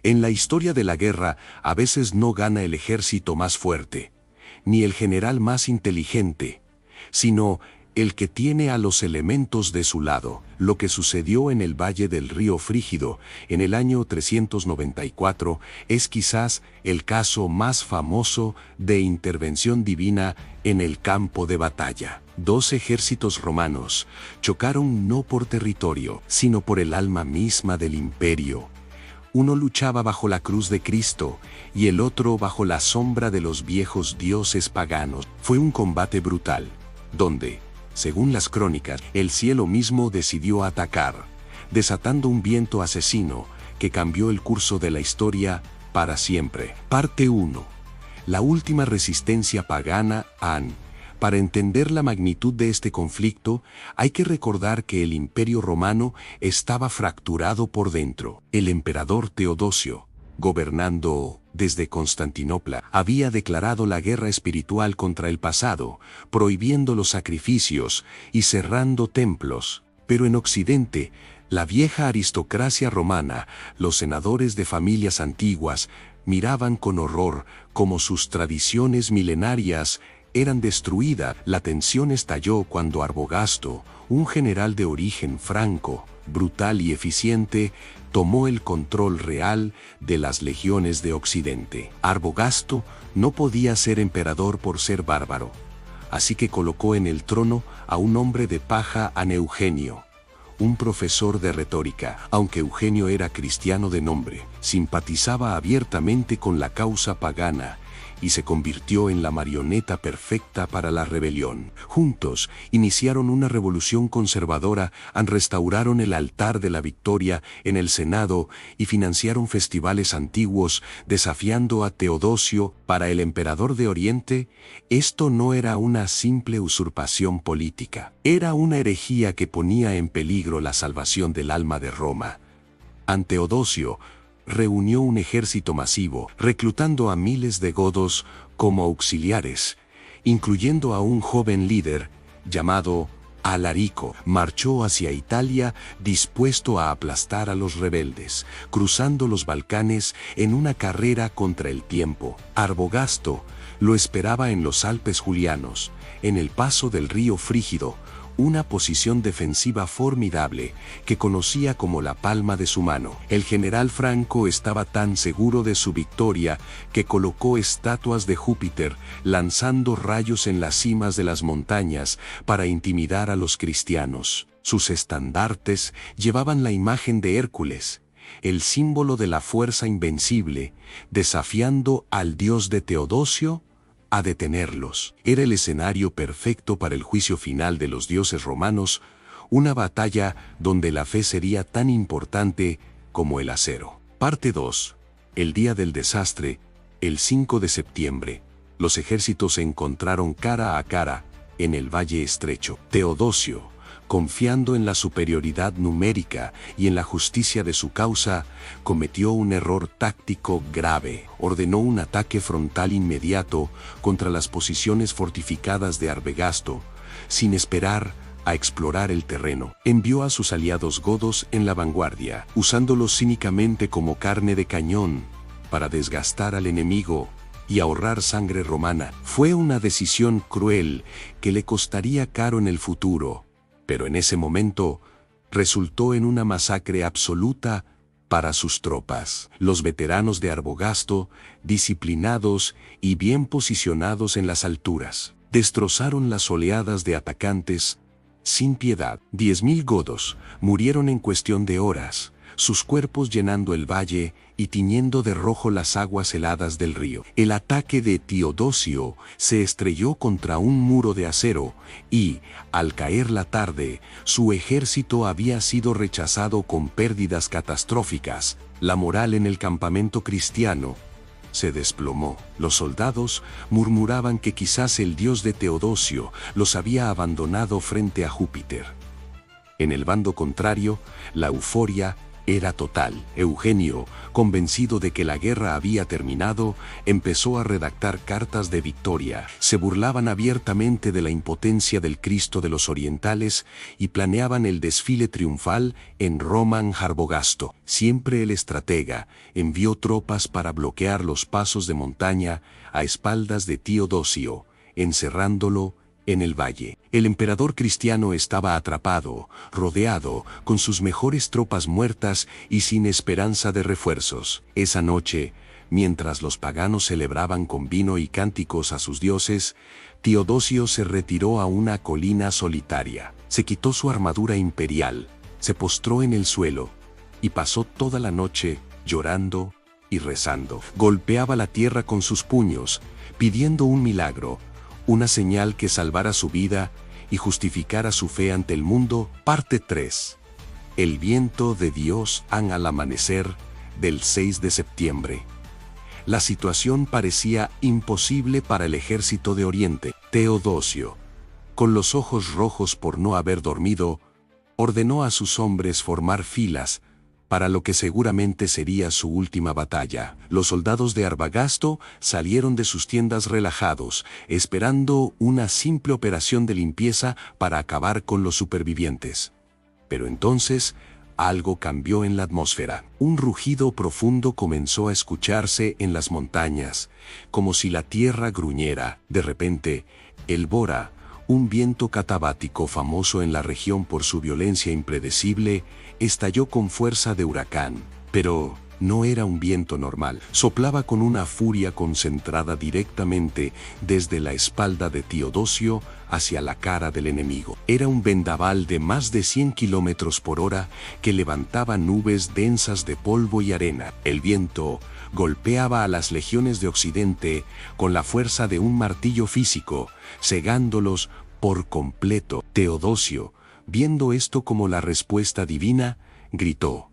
En la historia de la guerra, a veces no gana el ejército más fuerte, ni el general más inteligente, sino el que tiene a los elementos de su lado. Lo que sucedió en el Valle del Río Frígido en el año 394 es quizás el caso más famoso de intervención divina en el campo de batalla. Dos ejércitos romanos chocaron no por territorio, sino por el alma misma del imperio. Uno luchaba bajo la cruz de Cristo y el otro bajo la sombra de los viejos dioses paganos. Fue un combate brutal, donde, según las crónicas, el cielo mismo decidió atacar, desatando un viento asesino que cambió el curso de la historia para siempre. Parte 1. La última resistencia pagana An. Para entender la magnitud de este conflicto, hay que recordar que el Imperio Romano estaba fracturado por dentro. El emperador Teodosio, gobernando desde Constantinopla, había declarado la guerra espiritual contra el pasado, prohibiendo los sacrificios y cerrando templos. Pero en Occidente, la vieja aristocracia romana, los senadores de familias antiguas, miraban con horror cómo sus tradiciones milenarias eran destruidas. La tensión estalló cuando Arbogasto, un general de origen franco, brutal y eficiente, tomó el control real de las legiones de Occidente. Arbogasto no podía ser emperador por ser bárbaro, así que colocó en el trono a un hombre de paja, a Eugenio, un profesor de retórica. Aunque Eugenio era cristiano de nombre, simpatizaba abiertamente con la causa pagana y se convirtió en la marioneta perfecta para la rebelión. Juntos, iniciaron una revolución conservadora, restauraron el altar de la victoria en el Senado y financiaron festivales antiguos, desafiando a Teodosio. Para el emperador de Oriente, esto no era una simple usurpación política, era una herejía que ponía en peligro la salvación del alma de Roma. Ante Teodosio, reunió un ejército masivo, reclutando a miles de godos como auxiliares, incluyendo a un joven líder llamado Alarico. Marchó hacia Italia dispuesto a aplastar a los rebeldes, cruzando los Balcanes en una carrera contra el tiempo. Arbogasto lo esperaba en los Alpes Julianos, en el paso del río Frígido, una posición defensiva formidable que conocía como la palma de su mano. El general franco estaba tan seguro de su victoria que colocó estatuas de Júpiter lanzando rayos en las cimas de las montañas para intimidar a los cristianos. Sus estandartes llevaban la imagen de Hércules, el símbolo de la fuerza invencible, desafiando al dios de Teodosio a detenerlos. Era el escenario perfecto para el juicio final de los dioses romanos, una batalla donde la fe sería tan importante como el acero. Parte 2. El día del desastre, el 5 de septiembre, los ejércitos se encontraron cara a cara en el Valle Estrecho. Teodosio, confiando en la superioridad numérica y en la justicia de su causa, cometió un error táctico grave. Ordenó un ataque frontal inmediato contra las posiciones fortificadas de Arbogasto, sin esperar a explorar el terreno. Envió a sus aliados godos en la vanguardia, usándolos cínicamente como carne de cañón para desgastar al enemigo y ahorrar sangre romana. Fue una decisión cruel que le costaría caro en el futuro, pero en ese momento resultó en una masacre absoluta para sus tropas. Los veteranos de Arbogasto, disciplinados y bien posicionados en las alturas, destrozaron las oleadas de atacantes sin piedad. 10.000 godos murieron en cuestión de horas, sus cuerpos llenando el valle y tiñendo de rojo las aguas heladas del río. El ataque de Teodosio se estrelló contra un muro de acero y, al caer la tarde, su ejército había sido rechazado con pérdidas catastróficas. La moral en el campamento cristiano se desplomó. Los soldados murmuraban que quizás el dios de Teodosio los había abandonado frente a Júpiter. En el bando contrario, la euforia era total. Eugenio, convencido de que la guerra había terminado, empezó a redactar cartas de victoria. Se burlaban abiertamente de la impotencia del Cristo de los orientales y planeaban el desfile triunfal en Román-Jarbogasto. Siempre el estratega envió tropas para bloquear los pasos de montaña a espaldas de Teodosio, encerrándolo en el valle. El emperador cristiano estaba atrapado, rodeado, con sus mejores tropas muertas y sin esperanza de refuerzos. Esa noche, mientras los paganos celebraban con vino y cánticos a sus dioses, Teodosio se retiró a una colina solitaria. Se quitó su armadura imperial, se postró en el suelo y pasó toda la noche llorando y rezando. Golpeaba la tierra con sus puños, pidiendo un milagro, una señal que salvara su vida y justificara su fe ante el mundo. Parte 3. El viento de Dios al amanecer del 6 de septiembre. La situación parecía imposible para el ejército de Oriente. Teodosio, con los ojos rojos por no haber dormido, ordenó a sus hombres formar filas para lo que seguramente sería su última batalla. Los soldados de Arbagasto salieron de sus tiendas relajados, esperando una simple operación de limpieza para acabar con los supervivientes. Pero entonces, algo cambió en la atmósfera. Un rugido profundo comenzó a escucharse en las montañas, como si la tierra gruñera. De repente, el Bora, un viento catabático famoso en la región por su violencia impredecible, estalló con fuerza de huracán. Pero no era un viento normal. Soplaba con una furia concentrada directamente desde la espalda de Teodosio hacia la cara del enemigo. Era un vendaval de más de 100 kilómetros por hora que levantaba nubes densas de polvo y arena. El viento golpeaba a las legiones de Occidente con la fuerza de un martillo físico, cegándolos por completo. Teodosio, viendo esto como la respuesta divina, gritó: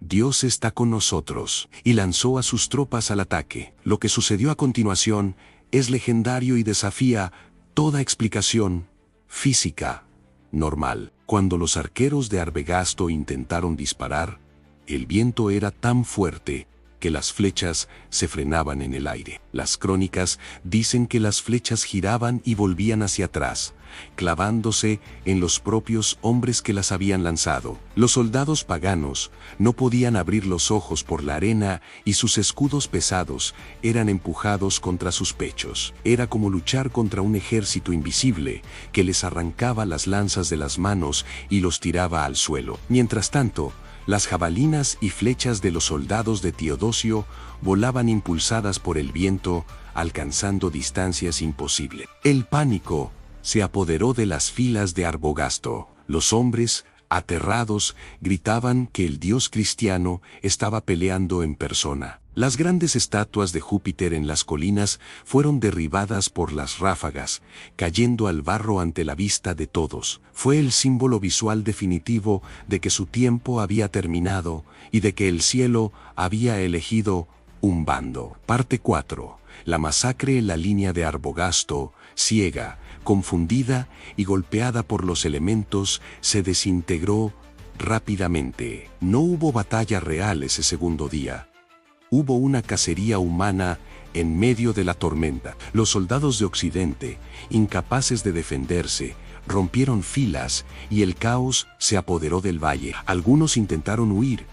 «Dios está con nosotros», y lanzó a sus tropas al ataque. Lo que sucedió a continuación es legendario y desafía toda explicación física normal. Cuando los arqueros de Arbagasto intentaron disparar, el viento era tan fuerte que las flechas se frenaban en el aire. Las crónicas dicen que las flechas giraban y volvían hacia atrás, clavándose en los propios hombres que las habían lanzado. Los soldados paganos no podían abrir los ojos por la arena y sus escudos pesados eran empujados contra sus pechos. Era como luchar contra un ejército invisible que les arrancaba las lanzas de las manos y los tiraba al suelo. Mientras tanto, las jabalinas y flechas de los soldados de Teodosio volaban impulsadas por el viento, alcanzando distancias imposibles. El pánico se apoderó de las filas de Arbagasto. Los hombres, aterrados, gritaban que el dios cristiano estaba peleando en persona. Las grandes estatuas de Júpiter en las colinas fueron derribadas por las ráfagas, cayendo al barro ante la vista de todos. Fue el símbolo visual definitivo de que su tiempo había terminado y de que el cielo había elegido un bando. Parte 4. La masacre en la línea de Arbagasto, ciega, confundida y golpeada por los elementos, se desintegró rápidamente. No hubo batalla real ese segundo día. Hubo una cacería humana en medio de la tormenta. Los soldados de Occidente, incapaces de defenderse, rompieron filas y el caos se apoderó del valle. Algunos intentaron huir,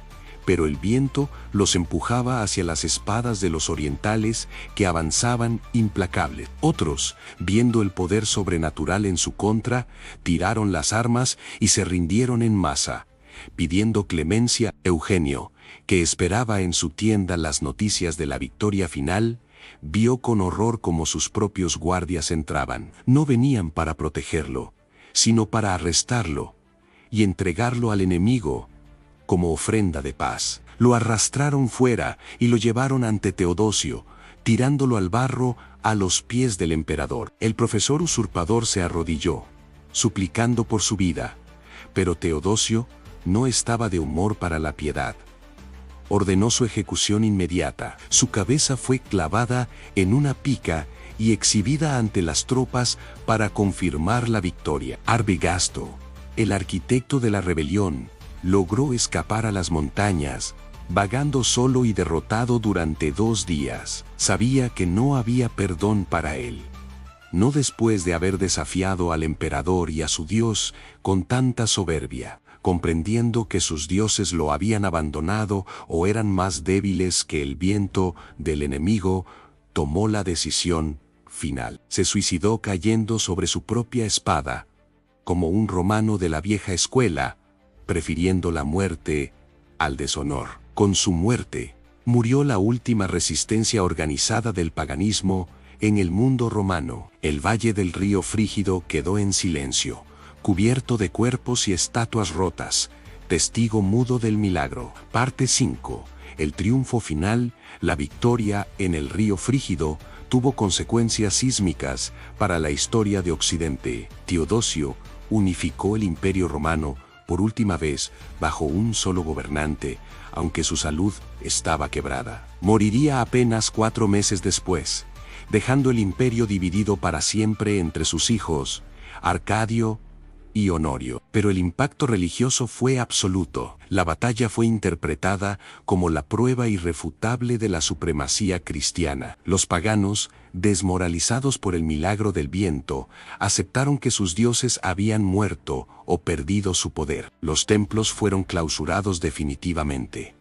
pero el viento los empujaba hacia las espadas de los orientales que avanzaban implacables. Otros, viendo el poder sobrenatural en su contra, tiraron las armas y se rindieron en masa, pidiendo clemencia. Eugenio, que esperaba en su tienda las noticias de la victoria final, vio con horror cómo sus propios guardias entraban. No venían para protegerlo, sino para arrestarlo y entregarlo al enemigo como ofrenda de paz. Lo arrastraron fuera y lo llevaron ante Teodosio, tirándolo al barro a los pies del emperador. El profesor usurpador se arrodilló, suplicando por su vida, pero Teodosio no estaba de humor para la piedad. Ordenó su ejecución inmediata. Su cabeza fue clavada en una pica y exhibida ante las tropas para confirmar la victoria. Arbagasto, el arquitecto de la rebelión, logró escapar a las montañas, vagando solo y derrotado durante 2 días. Sabía que no había perdón para él. No después de haber desafiado al emperador y a su dios con tanta soberbia, comprendiendo que sus dioses lo habían abandonado o eran más débiles que el viento del enemigo, tomó la decisión final. Se suicidó cayendo sobre su propia espada, como un romano de la vieja escuela, prefiriendo la muerte al deshonor. Con su muerte, murió la última resistencia organizada del paganismo en el mundo romano. El valle del río Frígido quedó en silencio, cubierto de cuerpos y estatuas rotas, testigo mudo del milagro. Parte 5. El triunfo final, la victoria en el río Frígido, tuvo consecuencias sísmicas para la historia de Occidente. Teodosio unificó el Imperio Romano por última vez bajo un solo gobernante, aunque su salud estaba quebrada. Moriría apenas 4 meses después, dejando el imperio dividido para siempre entre sus hijos, Arcadio y Honorio. Pero el impacto religioso fue absoluto. La batalla fue interpretada como la prueba irrefutable de la supremacía cristiana. Los paganos, desmoralizados por el milagro del viento, aceptaron que sus dioses habían muerto o perdido su poder. Los templos fueron clausurados definitivamente.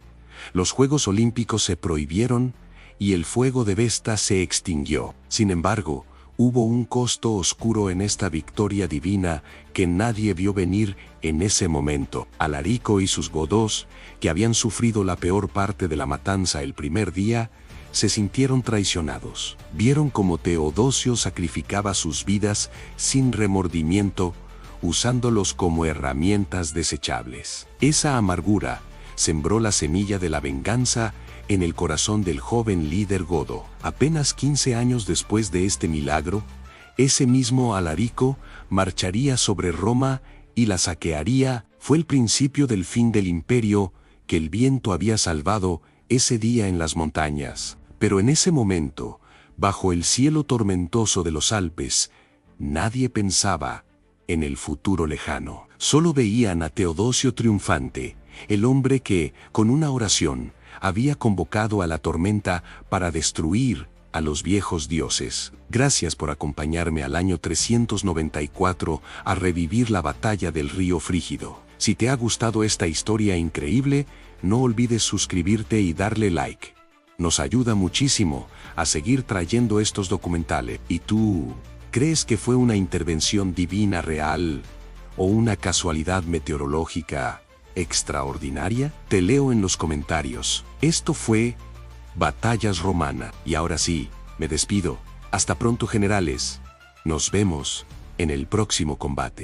Los Juegos Olímpicos se prohibieron y el fuego de Vesta se extinguió. Sin embargo, hubo un costo oscuro en esta victoria divina que nadie vio venir en ese momento. Alarico y sus godos, que habían sufrido la peor parte de la matanza el primer día, se sintieron traicionados. Vieron cómo Teodosio sacrificaba sus vidas sin remordimiento, usándolos como herramientas desechables. Esa amargura sembró la semilla de la venganza en el corazón del joven líder godo. Apenas 15 años después de este milagro, ese mismo Alarico marcharía sobre Roma y la saquearía. Fue el principio del fin del imperio que el viento había salvado ese día en las montañas. Pero en ese momento, bajo el cielo tormentoso de los Alpes, nadie pensaba en el futuro lejano. Solo veían a Teodosio triunfante, el hombre que, con una oración, había convocado a la tormenta para destruir a los viejos dioses. Gracias por acompañarme al año 394 a revivir la batalla del río Frígido. Si te ha gustado esta historia increíble, no olvides suscribirte y darle like. Nos ayuda muchísimo a seguir trayendo estos documentales. ¿Y tú, crees que fue una intervención divina real o una casualidad meteorológica extraordinaria? Te leo en los comentarios. Esto fue Batallas Romana. Y ahora sí, me despido. Hasta pronto, generales. Nos vemos en el próximo combate.